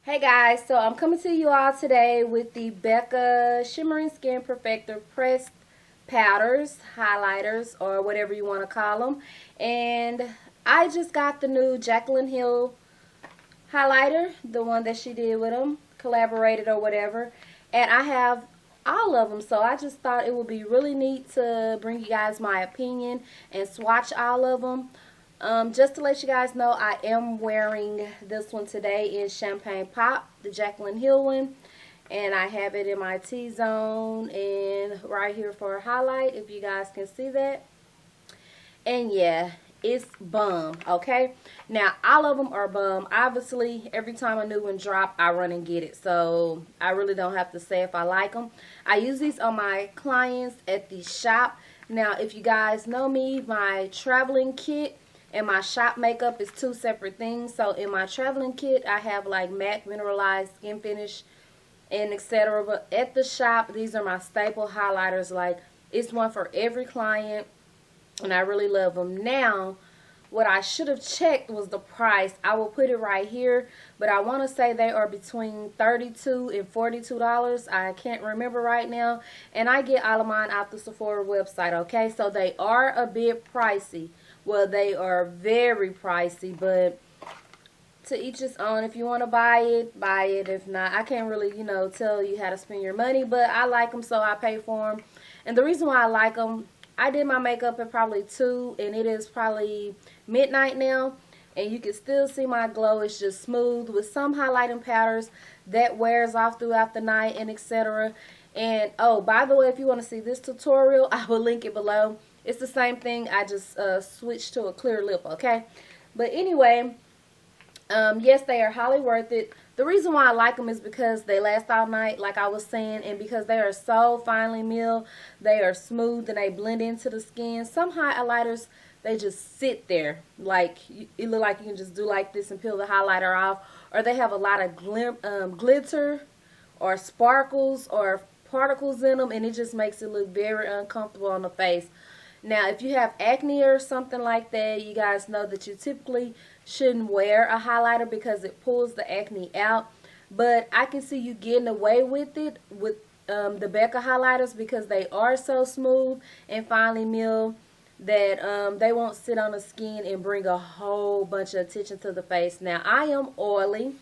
Hey guys, so I'm coming to you all today with the Becca Shimmering Skin Perfector Pressed Powders, Highlighters, or whatever you want to call them. And I just got the new Jaclyn Hill highlighter, the one that she did with them, collaborated or whatever. And I have all of them, so I just thought it would be really neat to bring you guys my opinion and swatch all of them. Just to let you guys know, I am wearing this one today in Champagne Pop, the Jaclyn Hill one. And I have it in my T-zone and right here for a highlight, if you guys can see that. And yeah, it's bum, okay? Now, all of them are bum. Obviously, every time a new one drop, I run and get it. So, I really don't have to say if I like them. I use these on my clients at the shop. Now, if you guys know me, my traveling kit and my shop makeup is two separate things. So in my traveling kit, I have like matte mineralized skin finish and etc. But at the shop, these are my staple highlighters. Like, it's one for every client, and I really love them. Now, what I should have checked was the price. I will put it right here, but I want to say they are between $32 and $42. I can't remember right now, and I get all of mine out the Sephora website, okay? So they are a bit pricey. Well, they are very pricey, but to each his own. If you want to buy it, buy it. If not, I can't really, tell you how to spend your money, but I like them, so I pay for them. And the reason why I like them, I did my makeup at probably 2, and it is probably midnight now, and you can still see my glow. It's just smooth. With some highlighting powders, that wears off throughout the night and etc. And, oh, by the way, if you want to see this tutorial, I will link it below. It's the same thing. I just switched to a clear lip, okay? But anyway, yes, they are highly worth it. The reason why I like them is because they last all night, like I was saying, and because they are so finely milled. They are smooth and they blend into the skin. Some highlighters, they just sit there. Like, it look like you can just do like this and peel the highlighter off. Or they have a lot of glitter or sparkles or particles in them, and it just makes it look very uncomfortable on the face. Now, if you have acne or something like that, you guys know that you typically shouldn't wear a highlighter because it pulls the acne out. But I can see you getting away with it with the Becca highlighters because they are so smooth and finely milled that they won't sit on the skin and bring a whole bunch of attention to the face. Now, I am oily,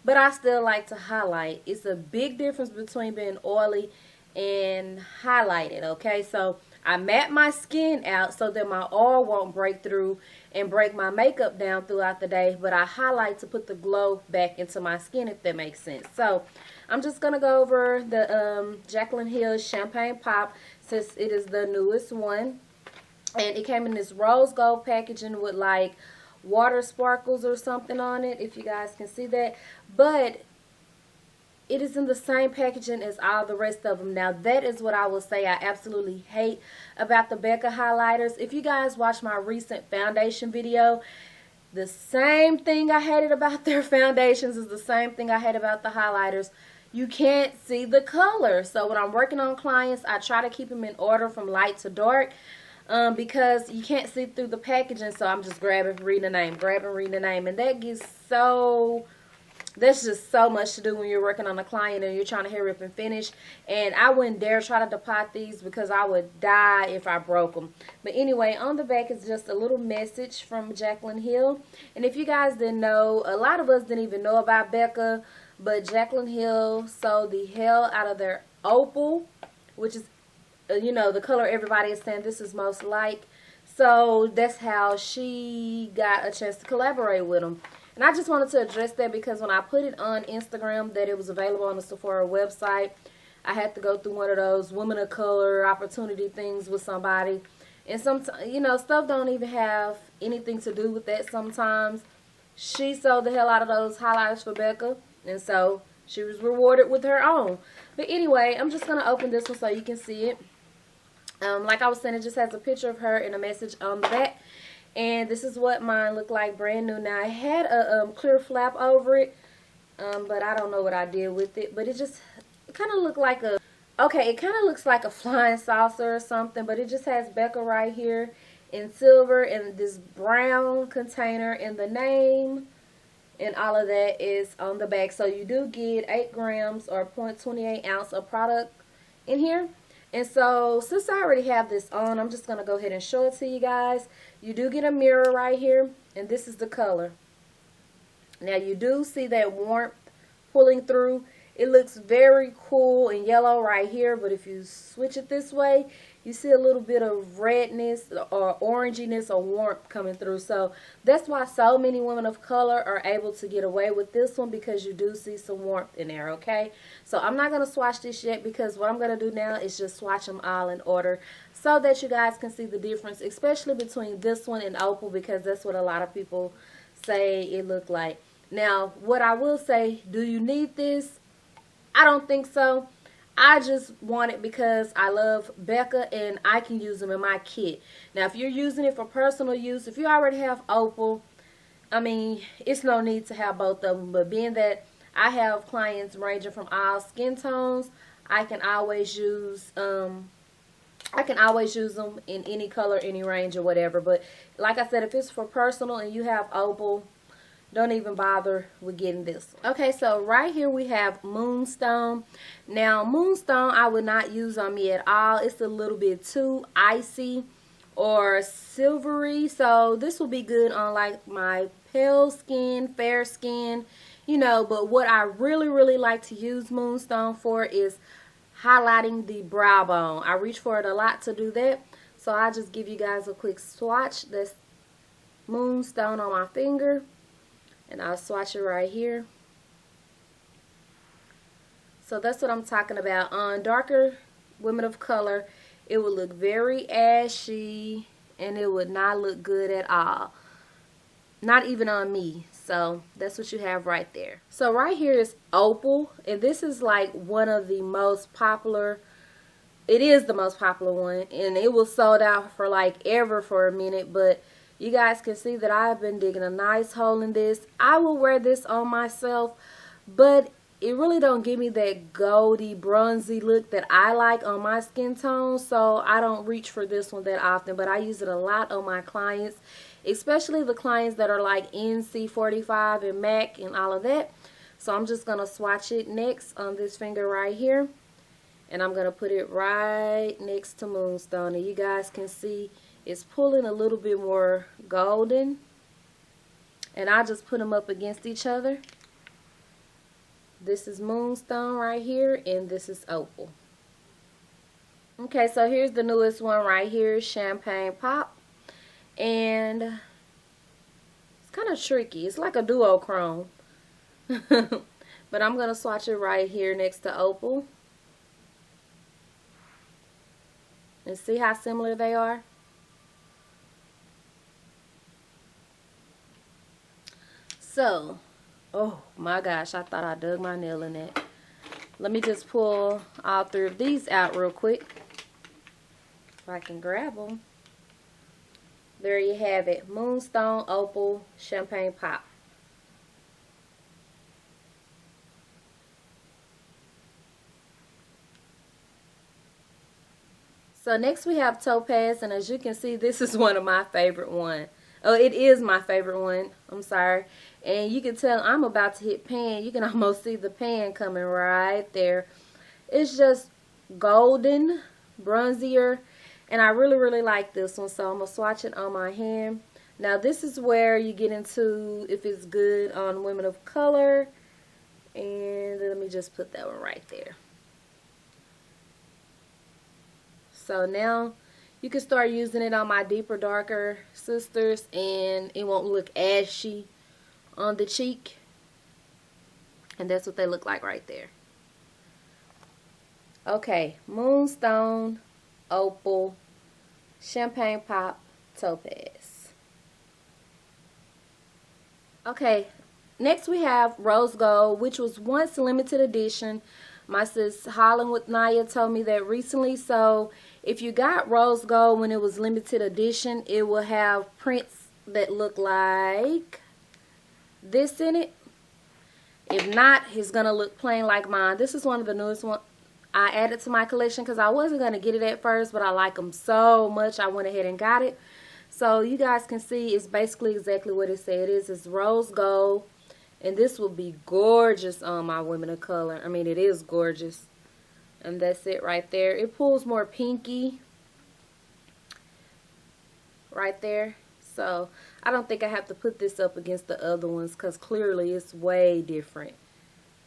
but I still like to highlight. It's a big difference between being oily and highlighted, okay? So I matte my skin out so that my oil won't break through and break my makeup down throughout the day, but I highlight to put the glow back into my skin, if that makes sense. So I'm just going to go over the Jaclyn Hill Champagne Pop, since it is the newest one. And it came in this rose gold packaging with like water sparkles or something on it, if you guys can see that. But it is in the same packaging as all the rest of them. Now, that is what I will say I absolutely hate about the Becca highlighters. If you guys watch my recent foundation video, the same thing I hated about their foundations is the same thing I hate about the highlighters. You can't see the color. So when I'm working on clients, I try to keep them in order from light to dark. Because you can't see through the packaging, so I'm just grabbing, reading the name, grabbing, reading the name, and that gets so... There's just so much to do when you're working on a client and you're trying to hurry up and finish. And I wouldn't dare try to depot these because I would die if I broke them. But anyway, on the back is just a little message from Jaclyn Hill. And if you guys didn't know, a lot of us didn't even know about Becca, but Jaclyn Hill sold the hell out of their Opal, which is, the color everybody is saying this is most like. So that's how she got a chance to collaborate with them. And I just wanted to address that because when I put it on Instagram that it was available on the Sephora website, I had to go through one of those women of color opportunity things with somebody. And sometimes, stuff don't even have anything to do with that sometimes. She sold the hell out of those highlighters for Becca, and so she was rewarded with her own. But anyway, I'm just going to open this one so you can see it. Like I was saying, it just has a picture of her and a message on the back. And this is what mine looked like brand new. Now, I had a clear flap over it, but I don't know what I did with it. But it kind of looked like it kind of looks like a flying saucer or something. But it just has Becca right here in silver and this brown container and the name and all of that is on the back. So you do get 8 grams or 0.28 ounce of product in here. And so since I already have this on, I'm just going to go ahead and show it to you guys. You do get a mirror right here, and this is the color. Now you do see that warmth pulling through. It looks very cool and yellow right here, but if you switch it this way, you see a little bit of redness or oranginess or warmth coming through. So that's why so many women of color are able to get away with this one, because you do see some warmth in there, okay? So I'm not going to swatch this yet, because what I'm going to do now is just swatch them all in order so that you guys can see the difference, especially between this one and Opal, because that's what a lot of people say it looked like. Now, what I will say, do you need this? I don't think so. I just want it because I love Becca and I can use them in my kit. Now, if you're using it for personal use, if you already have Opal, I mean, it's no need to have both of them. But being that I have clients ranging from all skin tones, I can always use them in any color, any range, or whatever. But like I said, if it's for personal and you have Opal, don't even bother with getting this. Okay, so right here we have Moonstone. Now, Moonstone I would not use on me at all. It's a little bit too icy or silvery. So this will be good on like my pale skin, fair skin, you know. But what I really like to use Moonstone for is highlighting the brow bone. I reach for it a lot to do that. So I'll just give you guys a quick swatch. That's Moonstone on my finger. And I'll swatch it right here. So that's what I'm talking about. On darker women of color, it would look very ashy and it would not look good at all. Not even on me. So that's what you have right there. So right here is Opal. And this is like one of the most popular. It is the most popular one. And it was sold out for like ever for a minute. But you guys can see that I've been digging a nice hole in this. I will wear this on myself, but it really don't give me that goldy, bronzy look that I like on my skin tone, so I don't reach for this one that often, but I use it a lot on my clients, especially the clients that are like NC45 and MAC and all of that. So I'm just going to swatch it next on this finger right here, and I'm going to put it right next to Moonstone, and you guys can see it's pulling a little bit more golden, and I just put them up against each other. This is Moonstone right here, and this is Opal. Okay, so here's the newest one right here, Champagne Pop, and it's kind of tricky. It's like a duochrome, but I'm gonna swatch it right here next to Opal, and see how similar they are. So, oh my gosh, I thought I dug my nail in that. Let me just pull all 3 of these out real quick, if I can grab them. There you have it, Moonstone, Opal, Champagne Pop. So next we have Topaz, and as you can see, this is one of my favorite ones. Oh, it is my favorite one. I'm sorry. And you can tell I'm about to hit pan. You can almost see the pan coming right there. It's just golden, bronzier. And I really like this one. So I'm going to swatch it on my hand. Now this is where you get into if it's good on women of color. And let me just put that one right there. So now you can start using it on my deeper, darker sisters, and it won't look ashy on the cheek. And that's what they look like right there. Okay, Moonstone, Opal, Champagne Pop, Topaz. Okay, next we have Rose Gold, which was once limited edition. My sis Holland with Naya told me that recently. So if you got Rose Gold when it was limited edition, it will have prints that look like this in it. If not, it's going to look plain like mine. This is one of the newest ones I added to my collection because I wasn't going to get it at first, but I like them so much I went ahead and got it. So you guys can see it's basically exactly what it said it is. It's Rose Gold, And this will be gorgeous on my women of color. I mean, it is gorgeous. And that's it right there. It pulls more pinky right there. So I don't think I have to put this up against the other ones because clearly it's way different.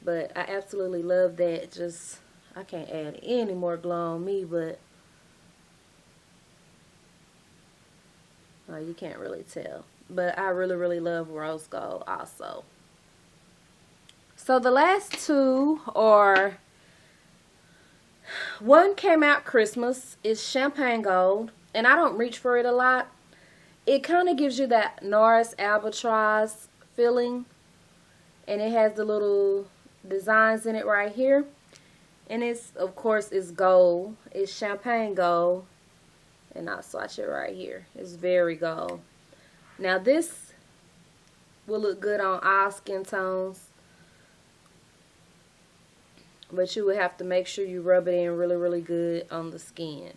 But I absolutely love that. Just, I can't add any more glow on me, but you can't really tell. But I really, really love rose gold also. So the last two are, one came out Christmas. It's champagne gold. And I don't reach for it a lot. It kind of gives you that Norris albatross feeling. And it has the little designs in it right here. And it's, of course, it's gold. It's champagne gold. And I'll swatch it right here. It's very gold. Now this will look good on all skin tones. But you would have to make sure you rub it in really, really good on the skin.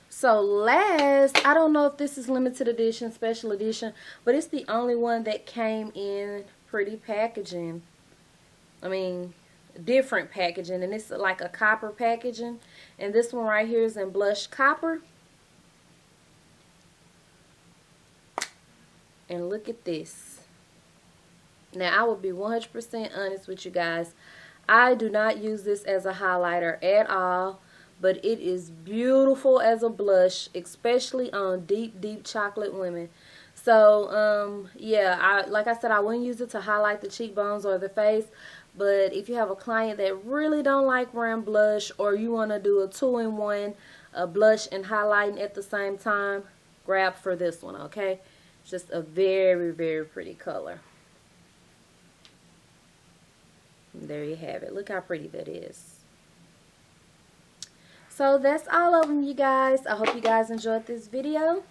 So last, I don't know if this is limited edition, special edition, but it's the only one that came in pretty packaging. I mean, different packaging, and it's like a copper packaging. And this one right here is in blush copper. And look at this. Now, I will be 100% honest with you guys. I do not use this as a highlighter at all. But it is beautiful as a blush, especially on deep, deep chocolate women. So, yeah, like I said, I wouldn't use it to highlight the cheekbones or the face. But if you have a client that really don't like wearing blush, or you want to do a 2-in-1, a blush and highlighting at the same time, grab for this one, okay? It's just a very, very pretty color. And there you have it. Look how pretty that is. So that's all of them, you guys. I hope you guys enjoyed this video.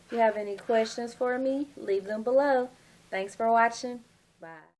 If you have any questions for me, leave them below. Thanks for watching. Bye.